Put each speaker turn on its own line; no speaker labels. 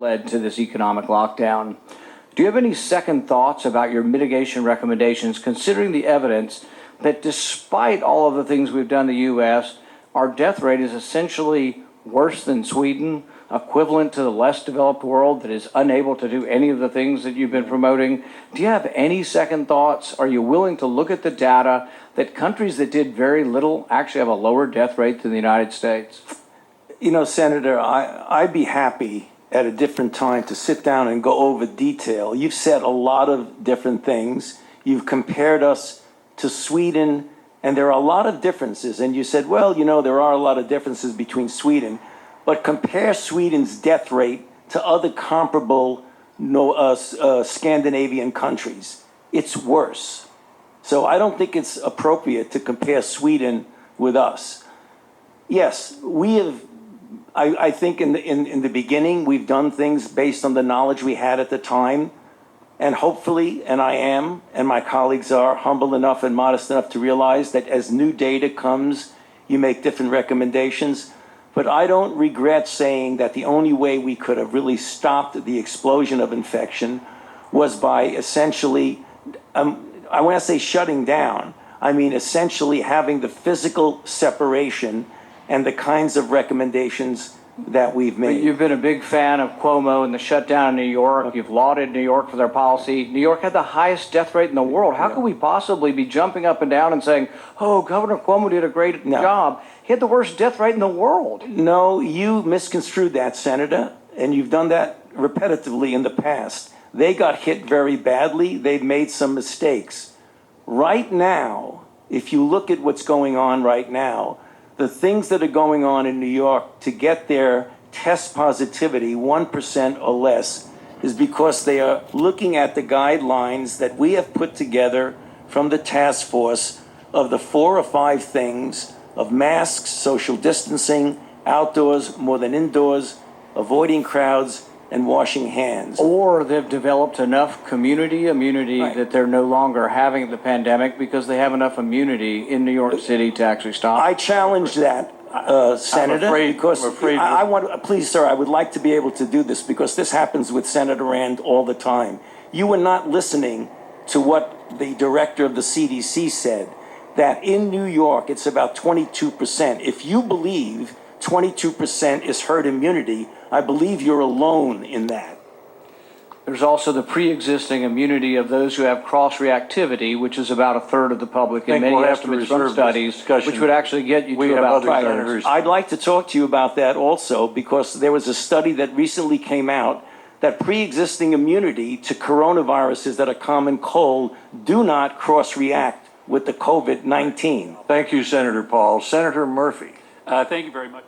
led to this economic lockdown. Do you have any second thoughts about your mitigation recommendations, considering the evidence that despite all of the things we've done in the U.S., our death rate is essentially worse than Sweden, equivalent to the less developed world that is unable to do any of the things that you've been promoting? Do you have any second thoughts? Are you willing to look at the data that countries that did very little actually have a lower death rate than the United States?
You know, Senator, I'd be happy at a different time to sit down and go over detail. You've said a lot of different things. You've compared us to Sweden, and there are a lot of differences. And you said, well, you know, there are a lot of differences between Sweden, but compare Sweden's death rate to other comparable Scandinavian countries. It's worse. So I don't think it's appropriate to compare Sweden with us. Yes, we have. I think in the beginning, we've done things based on the knowledge we had at the time. And hopefully, and I am, and my colleagues are humble enough and modest enough to realize that as new data comes, you make different recommendations. But I don't regret saying that the only way we could have really stopped the explosion of infection was by essentially, I want to say shutting down, I mean essentially having the physical separation and the kinds of recommendations that we've made.
You've been a big fan of Cuomo and the shutdown in New York. You've lauded New York for their policy. New York had the highest death rate in the world. How could we possibly be jumping up and down and saying, oh, Governor Cuomo did a great job? He had the worst death rate in the world.
No, you misconstrued that, Senator, and you've done that repetitively in the past. They got hit very badly. They've made some mistakes. Right now, if you look at what's going on right now, the things that are going on in New York to get their test positivity 1% or less is because they are looking at the guidelines that we have put together from the task force of the 4 or 5 things of masks, social distancing, outdoors more than indoors, avoiding crowds, and washing hands.
Or they've developed enough community immunity that they're no longer having the pandemic because they have enough immunity in New York City to actually stop.
I challenge that, Senator, I want, please, sir, I would like to be able to do this because this happens with Senator Rand all the time. You were not listening to what the director of the CDC said, that in New York it's about 22%. If you believe 22% is herd immunity, I believe you're alone in that.
There's also the pre-existing immunity of those who have cross-reactivity, which is about a third of the public in many estimates from studies, which would actually get you to about 2/3.
I'd like to talk to you about that also, because there was a study that recently came out that pre-existing immunity to coronaviruses that are common cold do not cross-react with the COVID-19.
Thank you, Senator Paul. Senator Murphy.
Thank you very much.